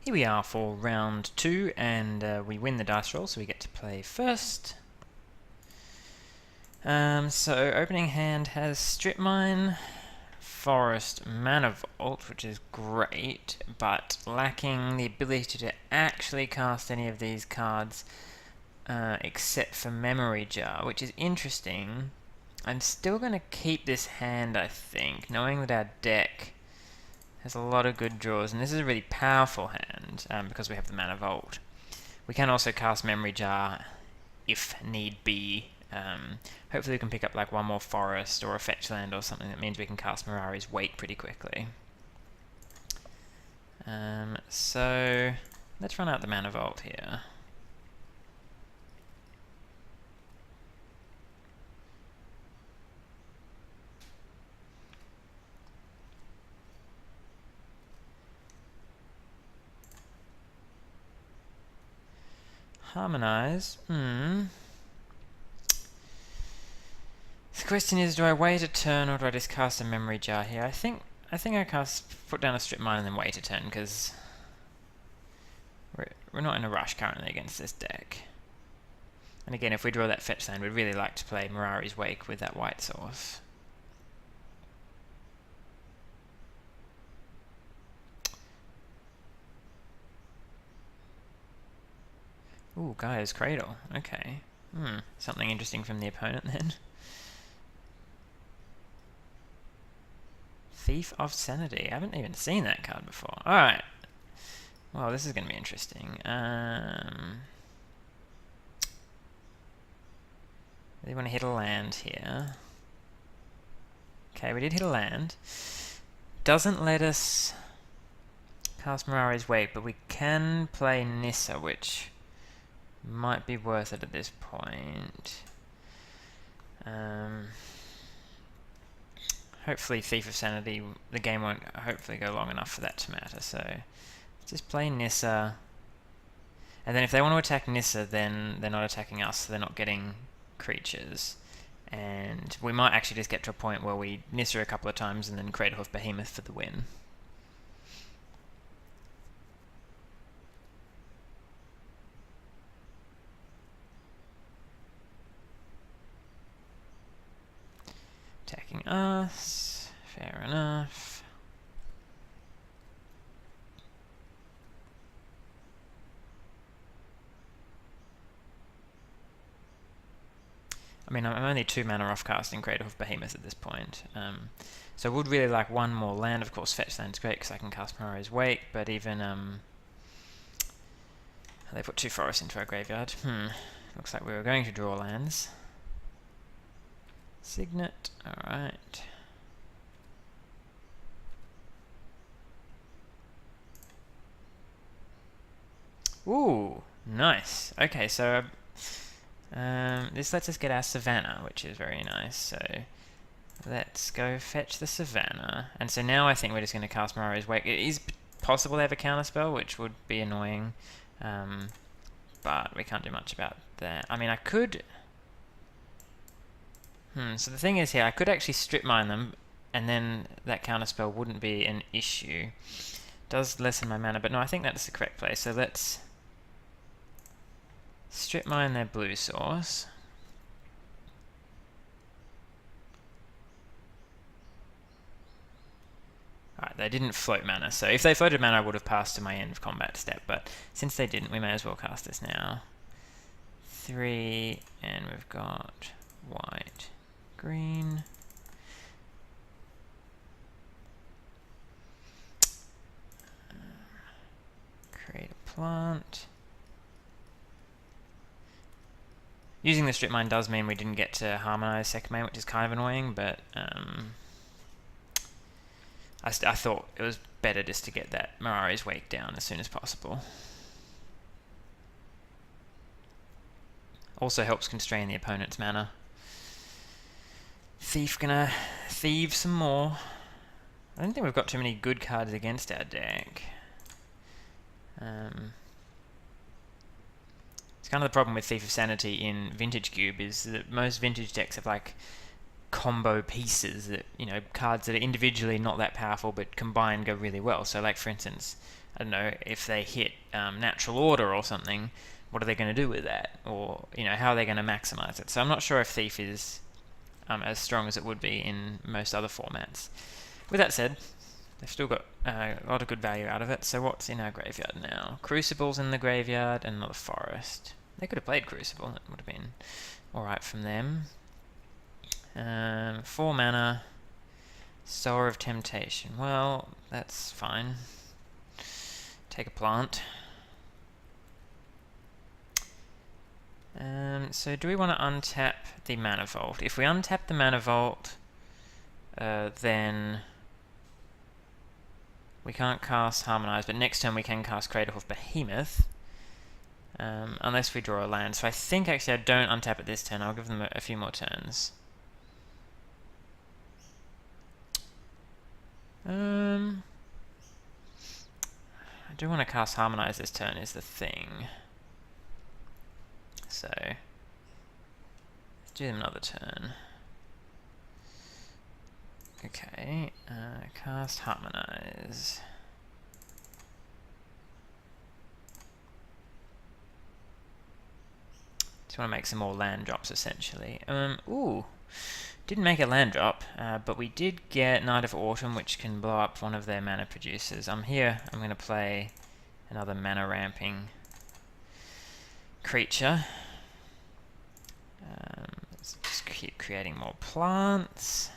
Here we are for round 2, and we win the dice roll, so we get to play first. So opening hand has Strip Mine, Forest, Mana Vault, which is great, but lacking the ability to actually cast any of these cards except for Memory Jar, which is interesting. I'm still going to keep this hand, I think, knowing that our deck has a lot of good draws, and this is a really powerful hand because we have the Mana Vault. We can also cast Memory Jar if need be. Hopefully we can pick up like one more forest or a fetch land or something that means we can cast Mirari's Wake pretty quickly. So let's run out the Mana Vault here. Harmonize. The question is, do I wait a turn or do I just cast a Memory Jar here? I think I put down a Strip Mine and then wait a turn because we're not in a rush currently against this deck. And again, if we draw that fetch land, we'd really like to play Mirari's Wake with that white source. Ooh, Gaia's Cradle. Okay. Something interesting from the opponent then. Thief of Sanity. I haven't even seen that card before. Alright. Well, this is going to be interesting. Really want to hit a land here. Okay, we did hit a land. Doesn't let us cast Mirari's Wake, but we can play Nissa, which might be worth it at this point. Hopefully Thief of Sanity, the game won't hopefully go long enough for that to matter, so just play Nissa. And then if they want to attack Nissa, then they're not attacking us, so they're not getting creatures. And we might actually just get to a point where we Nissa a couple of times and then Craterhoof Behemoth for the win. Attacking us, fair enough. I mean, I'm only 2 mana off casting Craterhoof Behemoth at this point. So I would really like one more land. Of course, fetch land's great because I can cast Mirari's Wake, but even they put 2 forests into our graveyard. Looks like we were going to draw lands. Signet, alright. Ooh, nice. Okay, so this lets us get our Savannah, which is very nice. So let's go fetch the Savannah. And so now I think we're just going to cast Mirari's Wake. It is possible they have a counterspell, which would be annoying. But we can't do much about that. I mean, I could... so the thing is here, I could actually Strip Mine them, and then that counterspell wouldn't be an issue. Does lessen my mana, but no, I think that's the correct play. So let's Strip Mine their blue source. Alright, they didn't float mana, so if they floated mana I would have passed to my end of combat step, but since they didn't, we may as well cast this now. 3, and we've got white, green. Create a plant. Using the Strip Mine does mean we didn't get to harmonize second main, which is kind of annoying, but I thought it was better just to get that Mirari's Wake down as soon as possible. Also helps constrain the opponent's mana. Thief gonna thieve some more. I don't think we've got too many good cards against our deck. It's kind of the problem with Thief of Sanity in Vintage Cube is that most Vintage decks have like combo pieces that, you know, cards that are individually not that powerful but combined go really well. So like for instance, I don't know, if they hit Natural Order or something, what are they going to do with that? Or, you know, how are they going to maximize it? So I'm not sure if Thief is as strong as it would be in most other formats. With that said, they've still got a lot of good value out of it. So what's in our graveyard now? Crucible's in the graveyard and another Forest. They could have played Crucible, it would have been alright from them. 4 mana, Sower of Temptation. Well, that's fine. Take a plant. So do we want to untap the Mana Vault? If we untap the Mana Vault, then we can't cast Harmonize, but next turn we can cast Craterhoof Behemoth, unless we draw a land. So I think actually I don't untap it this turn. I'll give them a few more turns. I do want to cast Harmonize this turn is the thing. So let's do them another turn. Okay, cast Harmonize. Just want to make some more land drops essentially. Ooh, didn't make a land drop, but we did get Knight of Autumn, which can blow up one of their mana producers. I'm going to play another mana ramping creature. Let's just keep creating more plants.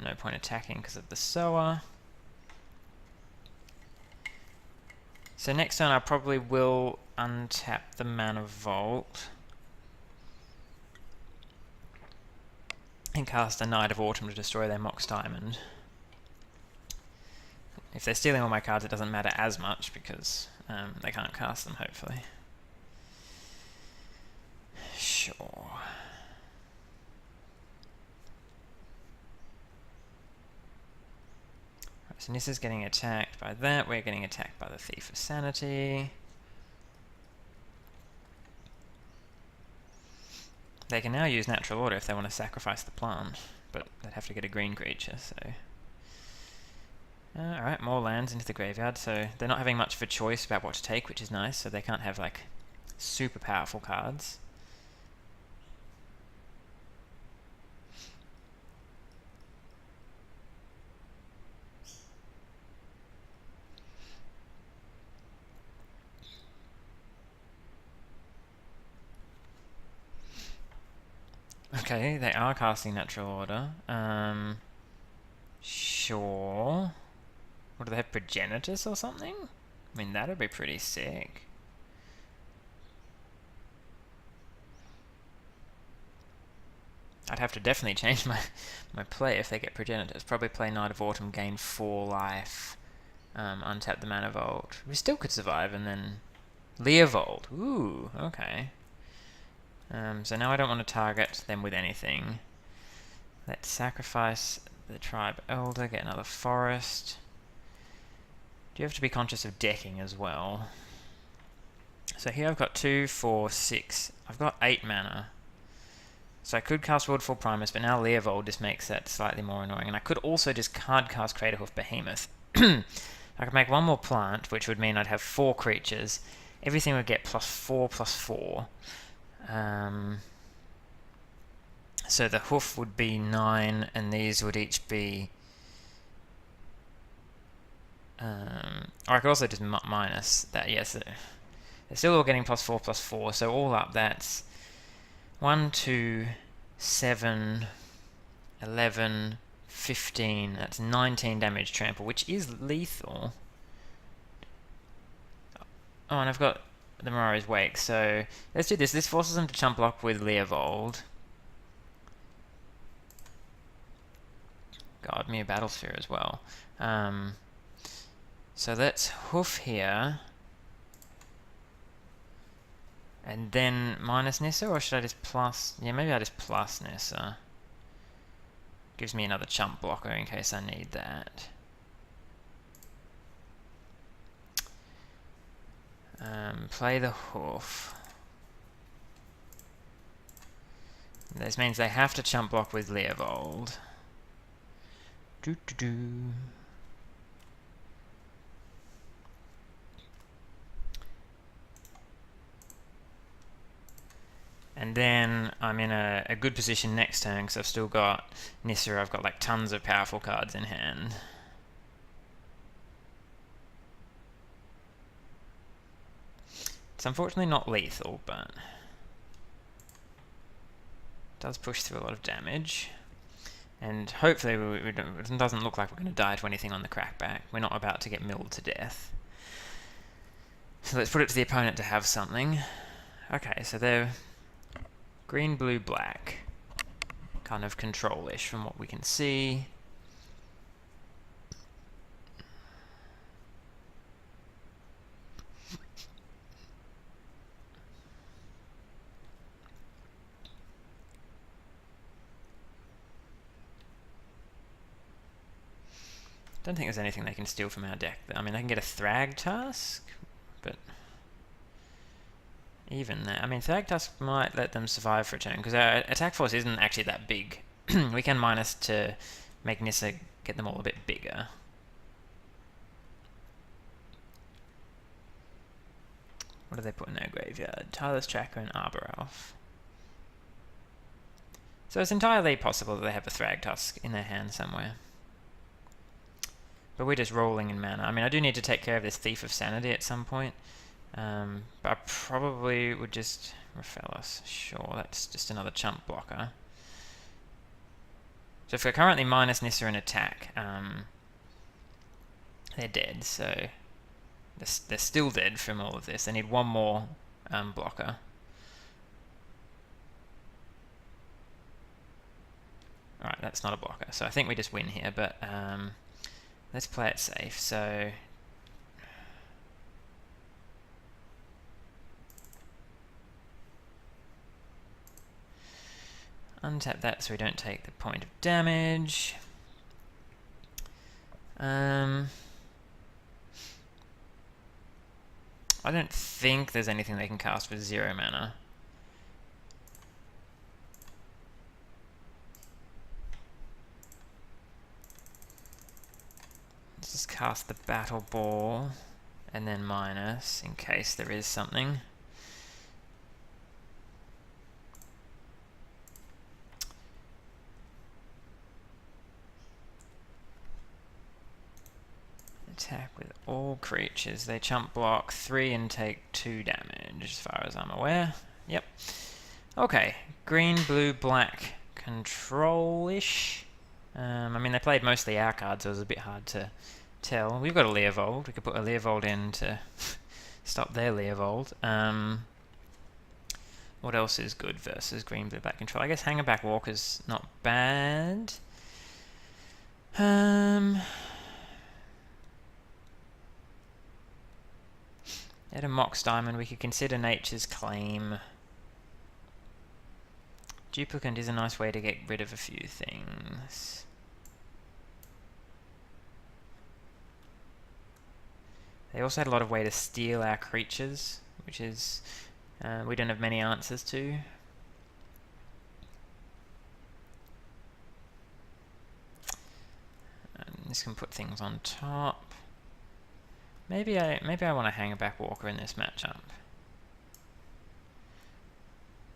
No point attacking because of the Sower. So next turn I probably will untap the Mana Vault and cast a Knight of Autumn to destroy their Mox Diamond. If they're stealing all my cards, it doesn't matter as much because they can't cast them, hopefully. Sure. So Nissa's getting attacked by that, we're getting attacked by the Thief of Sanity. They can now use Natural Order if they want to sacrifice the plant, but they'd have to get a green creature, so... Alright, more lands into the graveyard, so they're not having much of a choice about what to take, which is nice, so they can't have, like, super powerful cards. Okay, they are casting Natural Order. Sure. What, do they have Progenitus or something? I mean, that'd be pretty sick. I'd have to definitely change my play if they get Progenitus. Probably play Knight of Autumn, gain 4 life, untap the Mana Vault. We still could survive, and then Leovold. Ooh, okay. So now I don't want to target them with anything. Let's sacrifice the Tribe Elder, get another Forest. Do you have to be conscious of decking as well? So here I've got 2, 4, 6. I've got 8 mana. So I could cast Woodfall Primus, but now Leovold just makes that slightly more annoying. And I could also just card cast Craterhoof Behemoth. I could make one more plant, which would mean I'd have 4 creatures. Everything would get +4/+4. So the hoof would be 9, and these would each be... or I could also just minus that, yes. They're still all getting +4/+4, so all up that's 1, 2, 7, 11, 15, that's 19 damage trample, which is lethal. Oh, and I've got the Morari's Wake, so let's do this. This forces them to chump block with Leovold. God, me a Battlesphere as well. So let's hoof here. And then minus Nissa, or should I just plus? Yeah, maybe I just plus Nissa. Gives me another chump blocker in case I need that. Play the hoof. This means they have to chump block with Leovold. And then I'm in a good position next turn because I've still got Nissa. I've got like tons of powerful cards in hand. It's unfortunately not lethal, but it does push through a lot of damage. And hopefully it doesn't look like we're going to die to anything on the crackback. We're not about to get milled to death. So let's put it to the opponent to have something. Okay, so they're green, blue, black. Kind of control-ish from what we can see. Don't think there's anything they can steal from our deck. I mean, they can get a Thrag Tusk, but even that, I mean, Thrag Tusk might let them survive for a turn, because our attack force isn't actually that big. We can minus to make Nissa get them all a bit bigger. What do they put in their graveyard? Tireless Tracker and Arbor Elf. So it's entirely possible that they have a Thrag Tusk in their hand somewhere. But we're just rolling in mana. I mean, I do need to take care of this Thief of Sanity at some point. But I probably would just... Raphaelis, sure, that's just another chump blocker. So if we're currently minus Nissa in attack, they're dead, so... They're still dead from all of this. They need one more blocker. Alright, that's not a blocker, so I think we just win here, but... let's play it safe. So untap that so we don't take the point of damage. I don't think there's anything they can cast with 0 mana. Let's just cast the Battle Ball and then minus in case there is something. Attack with all creatures. They chump block 3 and take 2 damage, as far as I'm aware. Yep. Okay. Green, blue, black. Control-ish. I mean, they played mostly our cards, so it was a bit hard to tell. We've got a Leovold. We could put a Leovold in to stop their Leovold. What else is good versus green, blue, black control? I guess Hangerback Walker's not bad. At a Mox Diamond, we could consider Nature's Claim. Duplicant is a nice way to get rid of a few things. They also had a lot of way to steal our creatures, which is we don't have many answers to. And this can put things on top. Maybe I want to hang a back Walker in this matchup.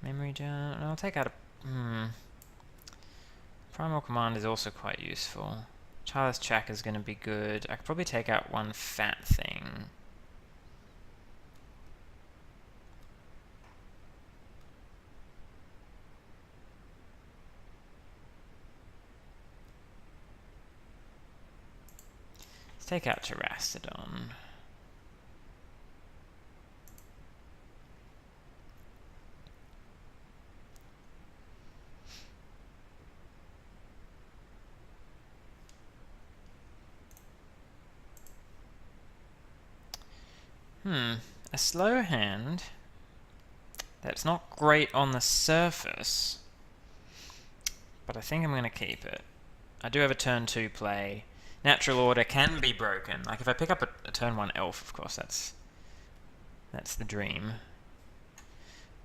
Memory Jar. I'll take out a... Primal Command is also quite useful. Tireless Tracker is going to be good. I could probably take out one fat thing. Let's take out Terastodon. A slow hand that's not great on the surface, but I think I'm going to keep it. I do have a turn 2 play. Natural order can be broken. Like if I pick up a turn 1 elf, of course that's the dream.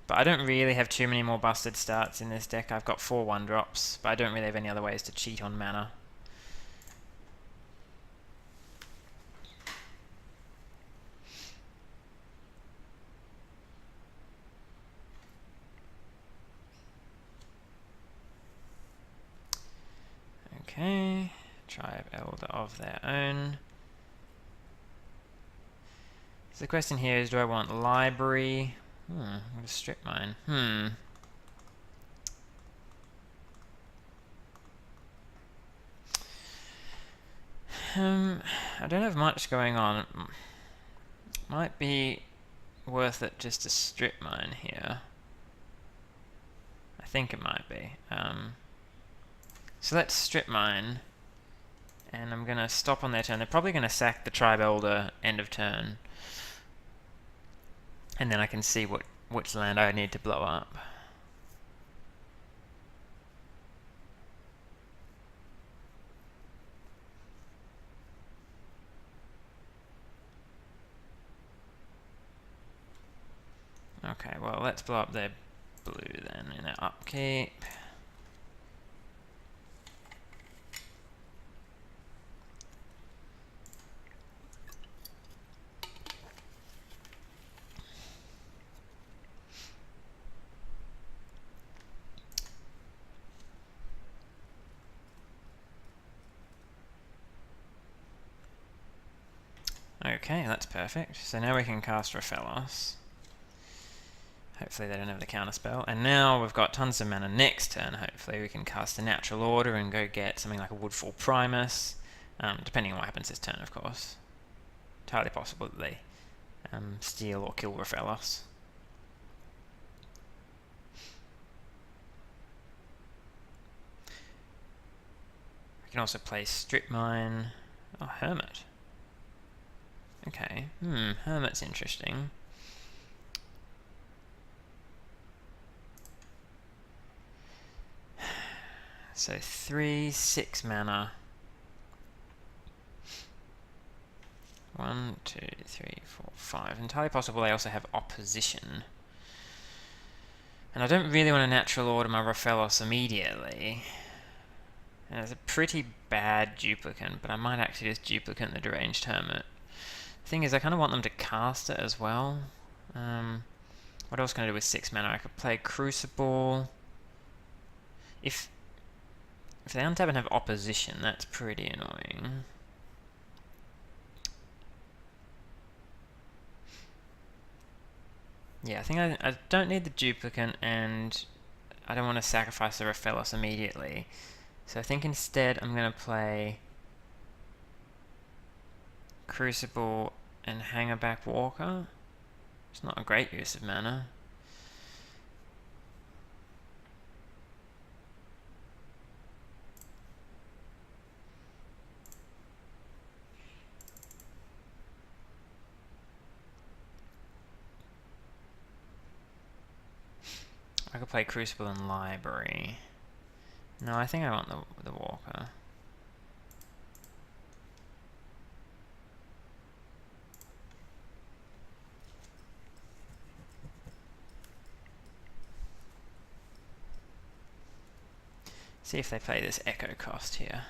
But I don't really have too many more busted starts in this deck. I've got 4 1-drops, but I don't really have any other ways to cheat on mana. Okay, Tribe Elder of their own. So the question here is, do I want library? I'm gonna strip mine. I don't have much going on. Might be worth it just to strip mine here. I think it might be. So let's strip mine, and I'm gonna stop on their turn. They're probably gonna sack the Tribe Elder end of turn, and then I can see which land I need to blow up. Okay, well, let's blow up their blue then in their upkeep. Okay, that's perfect. So now we can cast Raphaelos. Hopefully they don't have the counterspell. And now we've got tons of mana next turn. Hopefully we can cast a Natural Order and go get something like a Woodfall Primus. Depending on what happens this turn, of course. Entirely possible that they steal or kill Raphaelos. We can also play Strip Mine. Oh, Hermit. Okay, Hermit's interesting. So 3, 6 mana. 1, 2, 3, 4, 5. Entirely possible they also have opposition. And I don't really want to Natural Order my Raphaelos immediately. And it's a pretty bad duplicant, but I might actually just duplicate the Deranged Hermit. The thing is, I kind of want them to cast it as well. What else can I do with 6 mana? I could play Crucible. If they untap and have opposition, that's pretty annoying. Yeah, I think I don't need the duplicant, and I don't want to sacrifice the Raphaelos immediately. So I think instead I'm going to play Crucible and Hangerback Walker. It's not a great use of mana. I could play Crucible and Library. No, I think I want the Walker. See if they play this Echo cost here.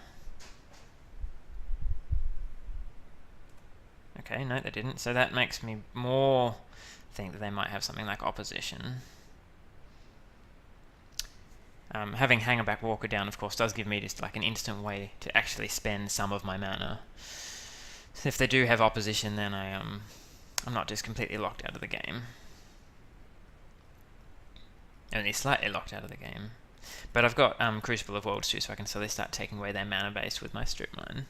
Okay, no, they didn't. So that makes me more think that they might have something like opposition. Having Hangerback Walker down, of course, does give me just like an instant way to actually spend some of my mana. So if they do have opposition, then I'm not just completely locked out of the game. Only slightly locked out of the game. But I've got Crucible of Worlds too, so I can slowly start taking away their mana base with my Strip Mine.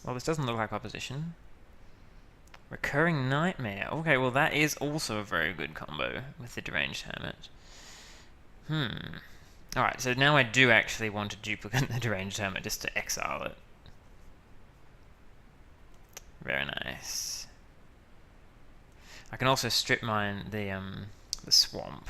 Well, this doesn't look like opposition. Recurring Nightmare. Okay, well that is also a very good combo with the Deranged Hermit. Alright, so now I do actually want to duplicate the Deranged Hermit just to exile it. Very nice. I can also strip mine the swamp.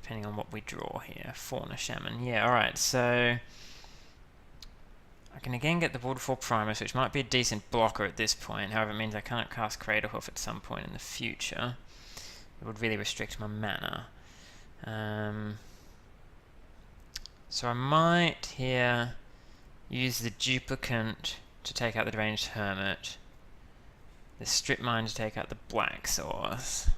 depending on what we draw here. Fauna Shaman. Yeah, alright, so I can again get the Waterfall Primus, which might be a decent blocker at this point. However, it means I can't cast Craterhoof at some point in the future. It would really restrict my mana. So I might here use the Duplicant to take out the Deranged Hermit, the Strip Mine to take out the Black Source.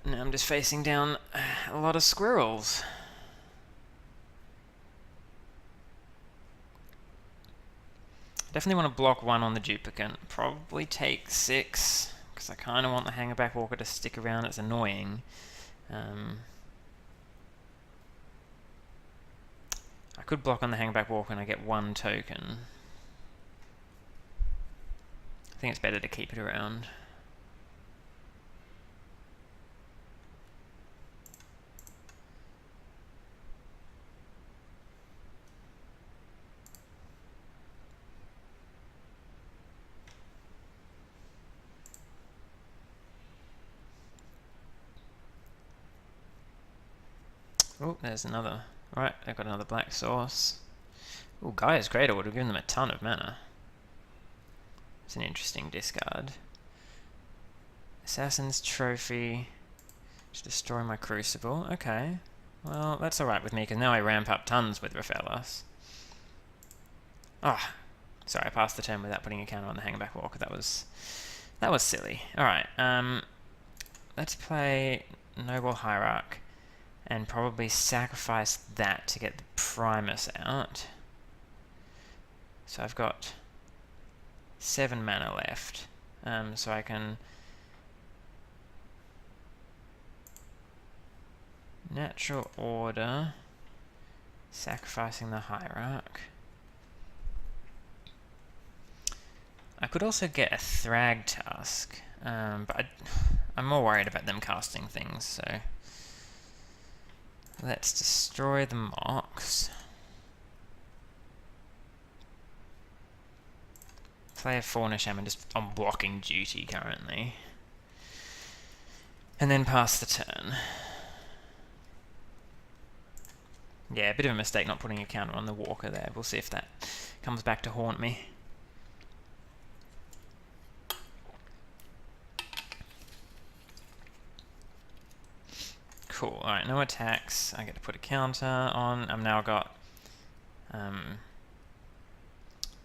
Now I'm just facing down a lot of squirrels. Definitely want to block one on the Duplicant. Probably take 6, because I kind of want the Hangerback Walker to stick around. It's annoying. I could block on the Hangerback Walker and I get 1 token. I think it's better to keep it around. Oh, there's another. Right, I've got another Black Source. Oh, Gaia's Cradle would have given them a ton of mana. It's an interesting discard. Assassin's Trophy to destroy my Crucible. Okay. Well, that's alright with me, because now I ramp up tons with Raphaelos. Ah, sorry, I passed the turn without putting a counter on the Hangerback Walker. That was silly. Alright, let's play Noble Hierarch and probably sacrifice that to get the Primus out. So I've got 7 mana left, so I can Natural Order, sacrificing the Hierarch. I could also get a Thrag Tusk, but I'm more worried about them casting things, so let's destroy the Mox. Play a Fauna Shaman just on blocking duty currently. And then pass the turn. Yeah, a bit of a mistake not putting a counter on the Walker there. We'll see if that comes back to haunt me. Cool, alright, no attacks. I get to put a counter on. I've now got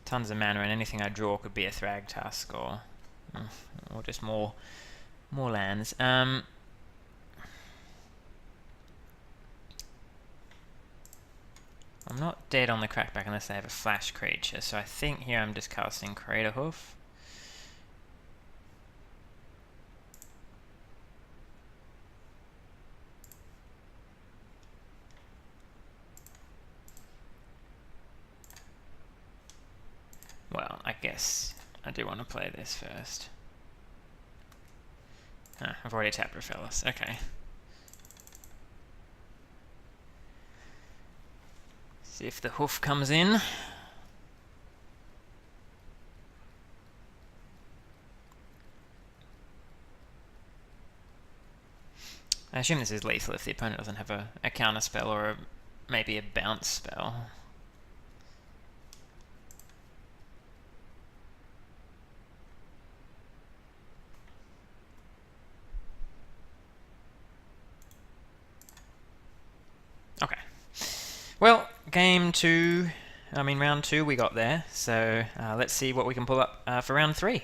tons of mana, and anything I draw could be a Thrag Tusk or just more lands. I'm not dead on the Crackback unless I have a flash creature, so I think here I'm just casting Craterhoof. Well, I guess I do want to play this first. Ah, I've already tapped Raphaelos. Okay. See if the hoof comes in. I assume this is lethal if the opponent doesn't have a counter spell or maybe a bounce spell. Okay. Well, round 2 we got there, so let's see what we can pull up for round 3.